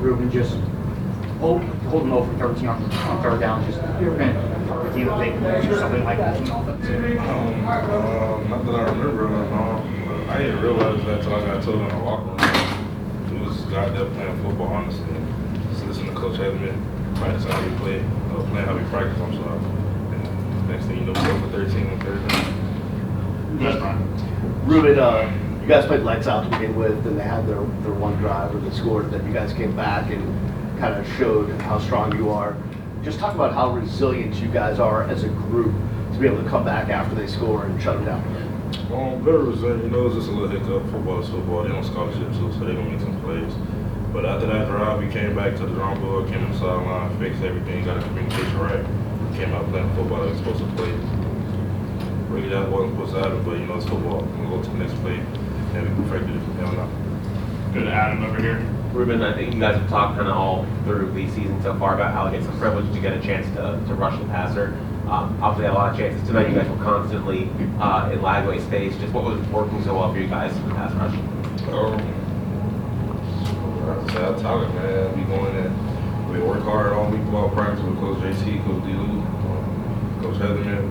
Rueben just holding low for 13 on third down. Just you're going to team of big plays or something like that in offense. Not that I remember, I didn't realize that until I got told in the locker room. We was out there playing football, honestly. Just listening to Coach Edmund, practice how we play, playing how we practice, I'm sorry. And next thing you know, we go for 13 on third down. Yes, Brian. Rueben, you guys played lights out to begin with, and they had their one drive where they scored. Then you guys came back and kind of showed how strong you are. Just talk about how resilient you guys are as a group to be able to come back after they score and shut them down. Very resilient. You know, it's just a little hiccup. Football is football. They on scholarship too, so they're gonna make some plays. But after that drive, we came back to the drawing board, came on the sideline, fixed everything, got the communication right. Came out playing football that we supposed to play. Really, that wasn't supposed to happen, but you know, it's football. We're gonna go to the next play, and we perfected it from now on. Good, Adam over here. Rueben, I think you guys have talked kind of all through the season so far about how it's a privilege to get a chance to rush the passer. Obviously, had a lot of chances tonight. You guys were constantly in Lagway space. Just what was working so well for you guys in the pass rush? Our talent, man. We going in. We work hard all week long practice with Coach JT, Coach D-Lou, Coach Heatherman.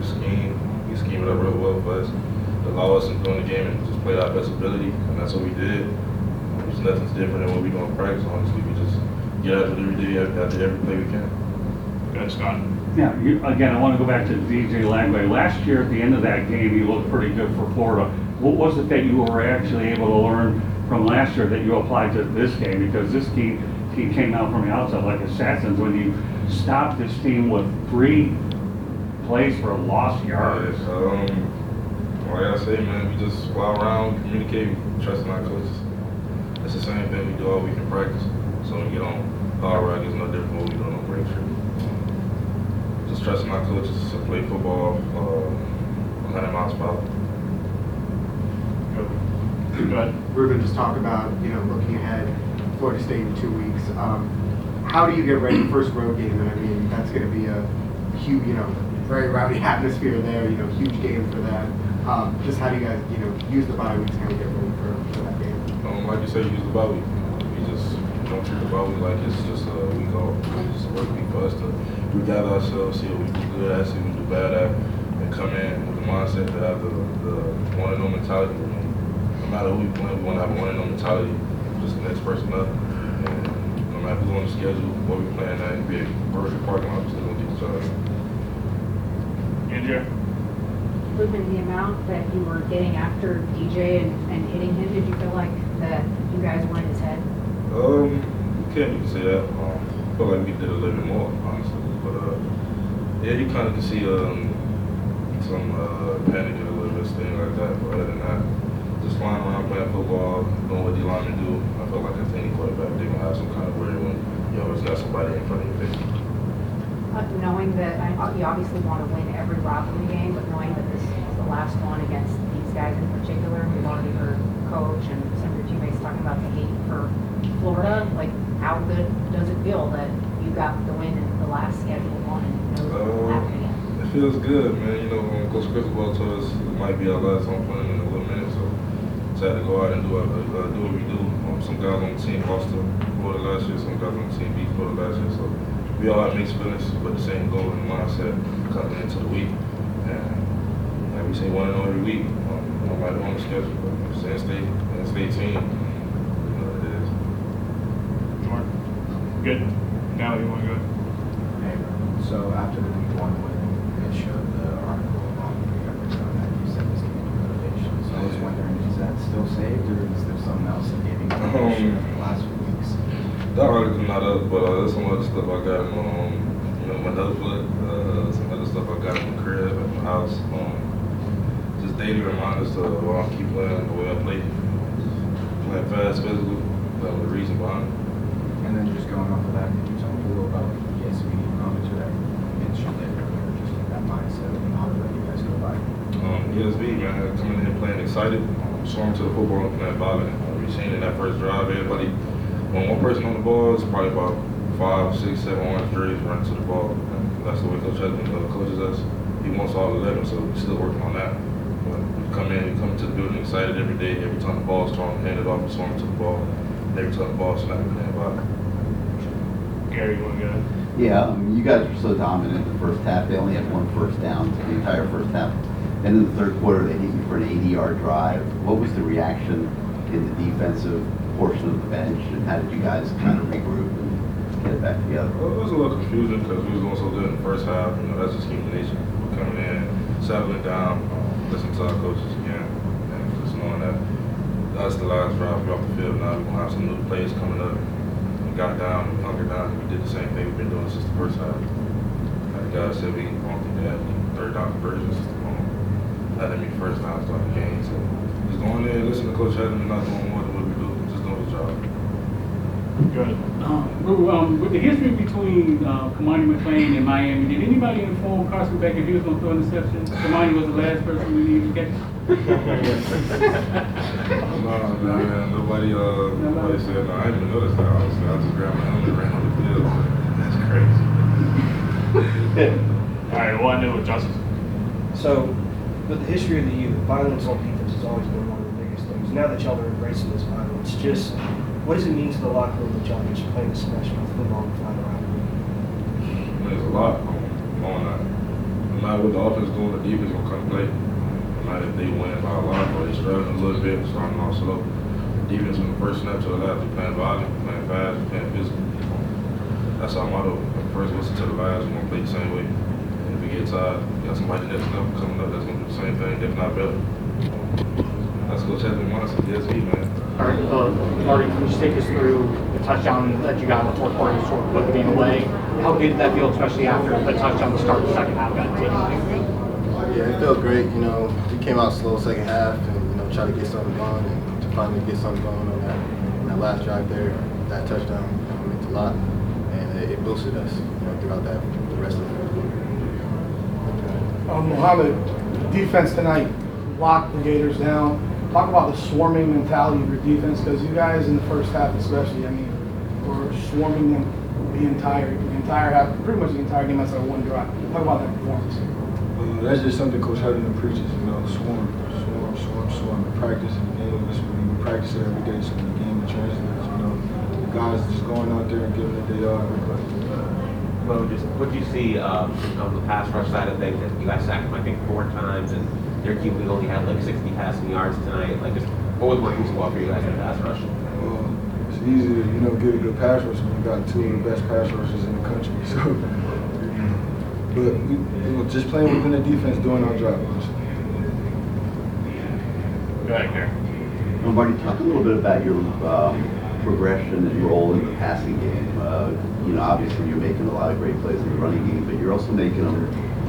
We scheme it up real well for us to allow us to go in the game and just play our best ability, and that's what we did. Nothing's different than what we do in practice, honestly. We just get after it every day, after every play we can. Good, Scott. Yeah, again, I want to go back to DJ Lagway. Last year, at the end of that game, you looked pretty good for Florida. What was it that you were actually able to learn from last year that you applied to this game? Because this team came out from the outside like assassins. When you stopped this team with 3 plays for lost yards. Like I say, man, we just fly around, communicate, trusting our coaches. It's the same thing we do all week in practice. So when we get on power rock, it's no different from what we do on break trip. Just trusting our coaches to play football 100 miles per hour. Go ahead. Rueben, just talk about, looking ahead, Florida State in 2 weeks. How do you get ready? First road game, and I mean, that's going to be a huge, very rowdy atmosphere there, huge game for that. Just how do you guys, use the bye weeks to kind of get ready for that game? Like you say, use the bye week. We just don't treat the bye week like it's just a week off. It's just a work week for us to regather ourselves, see what we do good at, see what we do bad at, and come in with the mindset to have the one-and-done mentality. No matter who we play, we want to have a one-and-done mentality, just the next person up. And no matter who's on the schedule, what we're playing at, and be a perfect parking lot, we're still going to get each other. Andrea? Rueben, the amount that you were getting after DJ and hitting him, did you feel like that you guys were in his head? You can't even say that. I feel like we did a little bit more, honestly. But yeah, you kind of can see some panic and a little bit of thing like that. But other than that, just flying around playing football, doing what D-linemen do, I feel like as any quarterback, they're gonna have some kind of worry when you always got somebody in front of your face. Knowing that you obviously want to win every rivalry game, but knowing that this is the last one against these guys in particular, we've already heard Coach and some of your teammates talking about the hate for Florida. Like, how good does it feel that you got the win in the last scheduled one and you know it's going to happen again? It feels good, man. Coach Cristobal told us it might be our last home playing in a little minute, so just had to go out and do what we do. Some guys on the team lost to Florida last year, some guys on the team beat Florida last year, so we all have mixed feelings, but the same goal and mindset coming into the week. And like we say, 1-0 every week. No matter on the schedule, but it's an in-state team. You know what it is. Jordan? Good. Now you want to go? Hey, so after the week 1 win, it showed the article on the episode that you said this game motivation. So I was wondering, is that still saved, or is there something else that gave you motivation in the last few weeks? That article not up, but there's some other stuff I got on, my notebook, some other stuff I got in the crib at my house. Just daily reminders to keep playing the way I play. Playing fast, physical, with a reason behind it. And then just going off of that, could you tell me a little about the SB comment to that mentioned there earlier, just like that mindset and how that you guys go by? ESB, man, coming in playing excited, swarming to the football and playing violent. We've seen in that first drive, everybody, when one person on the ball, it's probably about 5, 6, 7 orange jerseys running to the ball. And that's the way Coach Edmund coaches us. He wants all 11, so we're still working on that. But we come to the building excited every day. Every time the ball's thrown, hand it off and swarm to the ball. Every time the ball's snapped, and by. Gary, you want to go? Yeah, you guys were so dominant in the first half. They only had one first down the entire first half. And in the third quarter, they hit you for an 80-yard drive. What was the reaction in the defensive portion of the bench, and how did you guys kind of regroup and get it back together? Well, it was a little confusing because we was doing so good in the first half. You know, that's just human nature. We're coming in, settling down, listening to our coaches again, and just knowing that that's the last drive we're off the field. Now we're gonna have some new plays coming up. We got down, we hunkered down, and we did the same thing we've been doing since the first half. Like the guys said, we don't think they had any third down conversions. That didn't be first down start the game. So just going there, listening to Coach Hedman, not doing more than what we do, just doing his job. Good. With the history between Kamani McLean and Miami, did anybody inform Carson Beck if he was going to throw an interception? Kamani was the last person we needed to catch. No, man, nobody said no. I didn't even notice that. Honestly, I just grabbed my helmet and ran on the field. That's crazy. All right, well, I knew with Justice. So, with the history of the U, violence on defense has always been one of the biggest things. Now that y'all are embracing this violence, just what does it mean to the locker room that y'all just playing this smash mouth football and flying around? There's a lot going on. No matter what the offense doing, the defense gonna come play. No matter if they win by a lot or they struggling a little bit, starting off slow. The defense from the first snap to the last, we're playing violent, we're playing fast, we're playing physical. That's our motto. From the first whistle to the last, we're gonna play the same way. And if we get tired, we got somebody next level coming up that's gonna do the same thing, if not better. That's Coach Hedman wants to DSV, man. All right, Marty, can you just take us through the touchdown that you got in the fourth quarter to sort of put the game away? How good did that feel, especially after the touchdown to start the second half? Yeah, it felt great. You know, we came out slow second half and, try to get something going and to finally get something going on that last drive there. That touchdown meant a lot, and it boosted us, throughout the rest of the Mohamed, defense tonight locked the Gators down. Talk about the swarming mentality of your defense, because you guys in the first half especially, were swarming them the entire half, pretty much the entire game outside one drive. Talk about that performance. That's just something Coach Hedman preaches, swarm in practice in the game. We practice it every day, so when the game translates, the guys just going out there and giving it they are. Well, what do you see on the pass rush side of things? You guys sacked them, I think, 4 times, and their QB only had like 60 passing yards tonight. Like, just what was working so well for you guys in pass rush? It's easy to get a good pass rush when you got 2 of the best pass rushers in the country. So, but we just playing within the defense, doing our job. Go ahead, Gary. Marty, talk a little bit about your progression and role in the passing game. Obviously you're making a lot of great plays in the running game, but you're also making them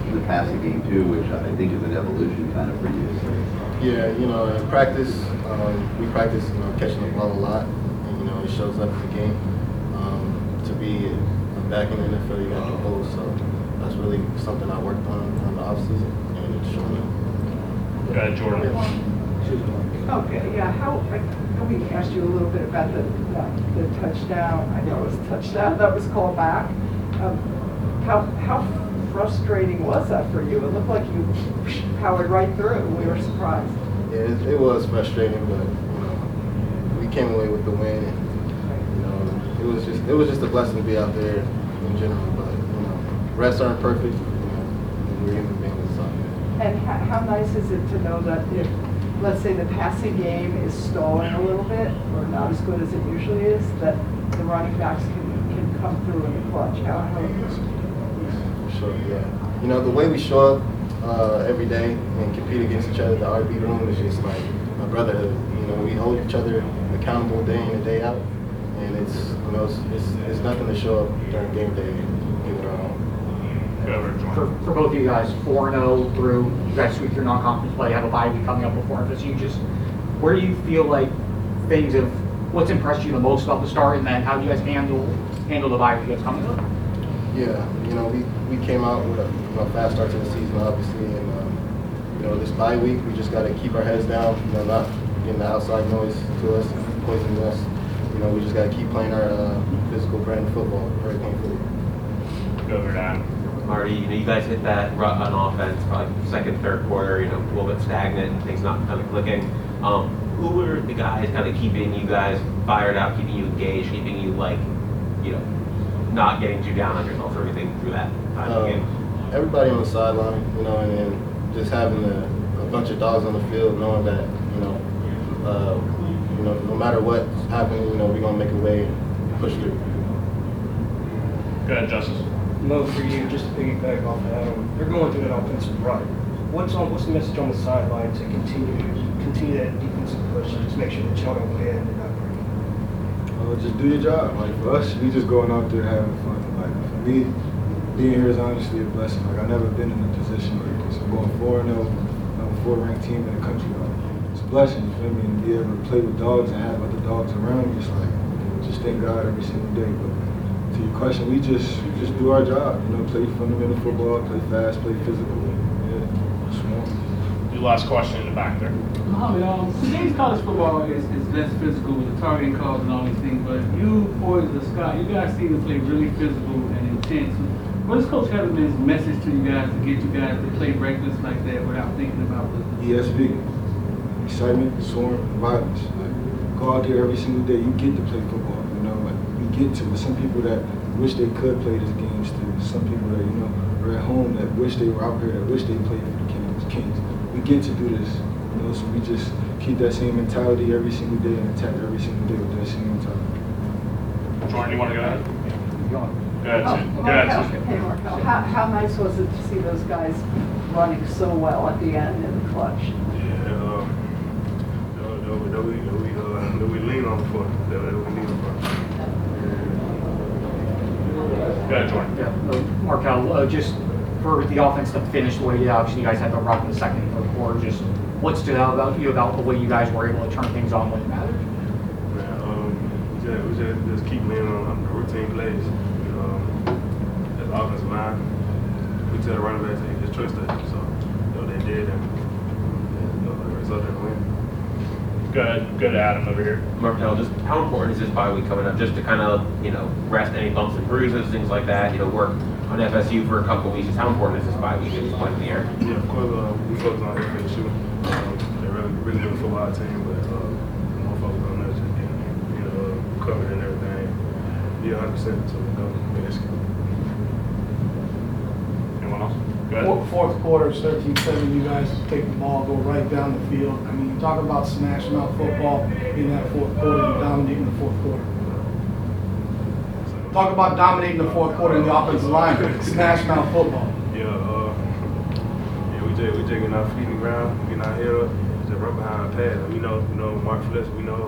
in the passing game too, which I think is an evolution kind of for you. So. Yeah, in practice, we practice, catching the ball a lot, and it shows up in the game. To be back in the NFL, you got to do both, so that's really something I worked on the offseason, and it's showing up. Go ahead, Jordan. Okay, yeah, we asked you a little bit about the touchdown. I know it was a touchdown that was called back. How frustrating was that for you? It looked like you powered right through. We were surprised. Yeah, it was frustrating, but we came away with the win, and it was just a blessing to be out there in general. But refs aren't perfect. We're human beings. So. And how nice is it to know that if, let's say, the passing game is stalling a little bit or not as good as it usually is, that the running backs can come through in the clutch? How Sure, yeah. The way we show up every day and compete against each other, the RB room is just like a brotherhood. We hold each other accountable day in and day out, and it's nothing to show up during game day and give it our all. For both of you guys, 4-0 through, you guys sweep through non-conference play, have a bye week coming up before this. Where do you feel like what's impressed you the most about the start, and then how do you guys handle the bye week that's coming up? Yeah, we came out with a fast start to the season, obviously, and this bye week we just got to keep our heads down, not getting the outside noise to us, poisoning us. We just got to keep playing our physical brand of football, Hurricane football. Go over that. Marty, you guys hit that rut on offense, probably second, third quarter, a little bit stagnant, things not kind of clicking. Who were the guys kind of keeping you guys fired up, keeping you engaged, keeping you not getting too down on yourself or anything through that time of the game? Everybody on the sideline, you know, and then just having a bunch of dogs on the field, knowing that, no matter what's happening, we're gonna make a way and push through. Go ahead, Justice. Mo, for you, just to piggyback off of Adam, you're going through an offensive run. What's the message on the sideline to continue that defensive push and just make sure that y'all don't win and not break? Just do your job. Like for us, we just going out there having fun. Like for me, being here is honestly a blessing. Like I've never been in a position like this. I'm going 4-0, I'm a 4-ranked team in the country. Like, it's a blessing, you feel me? And be able to play with dogs and have other dogs around me. It's like, just thank God every single day. But to your question, we just do our job. Play fundamental football, play fast, play physical. Yeah, small. Your last question in the back there. Mohamed, today's college football is less physical with the targeting calls and all these things, but you boys, the Scott, you guys seem to play really physical and intense. What is Coach Heatherman's message to you guys to get you guys to play reckless like that without thinking about it? ESV, excitement, soaring, violence. Like, go out there every single day. You get to play football. Like you get to. Some people that wish they could play this game still. Some people that are at home that wish they were out here, that wish they played for the Kings. We get to do this. So we just keep that same mentality every single day and attack every single day with that same mentality. Jordan, you want to go ahead? Go on. Go ahead, Susan. Go ahead, Susan. Hey, Markel, how nice was it to see those guys running so well at the end in the clutch? Yeah, that we lean on for, that we need for. Go ahead, Jordan. Yeah, Markel, just for the offense to finish the way you obviously you guys had the rock in the second and third quarter, just what stood out about you about the way you guys were able to turn things on when it mattered? We just keep leaning on the routine plays. As offensive line, we tell the running backs they just trust us. So they did, and the result of the win. Go ahead, Adam over here. Markel, just how important is this bye week coming up just to kind of, rest any bumps and bruises, things like that, work on FSU for a couple of weeks? Just how important is this bye week at this point in the year? Yeah, of course, we focus on FSU. They're really good football team, but more focused on us and covered and everything. Yeah, 100%. So we go. Anyone else? Go ahead. Fourth quarter, 13-7, you guys take the ball, go right down the field. I mean, you talk about smashing out football in that fourth quarter, you dominating the fourth quarter. Talk about dominating the fourth quarter in the offensive line, smashing out football. We just getting our feet in the ground, getting our head up, just run behind the pass. We know Mark Fletcher, we know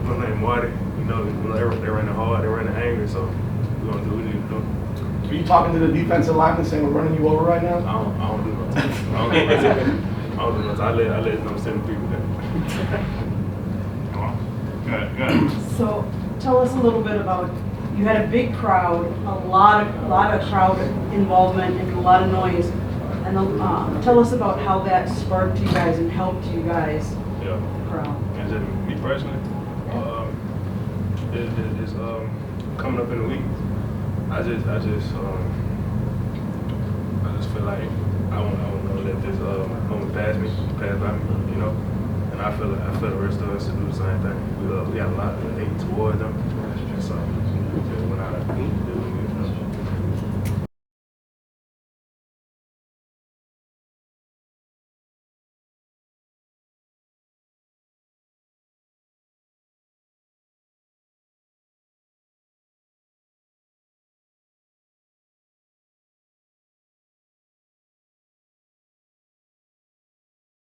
my name Marty. They're running hard, they're running angry, so we're gonna do what we need to do. Are you talking to the defensive lineman saying we're running you over right now? I don't do no time. I don't do no time. I let them 7 people there. Go ahead. So tell us a little bit about, you had a big crowd, a lot of crowd involvement and a lot of noise. And tell us about how that sparked you guys and helped you guys. Yeah. Crowd. And just me personally, it's coming up in a week. I just feel like I won't let this moment pass by me, And I feel the rest of us to do the same thing. We got a lot of hate towards them.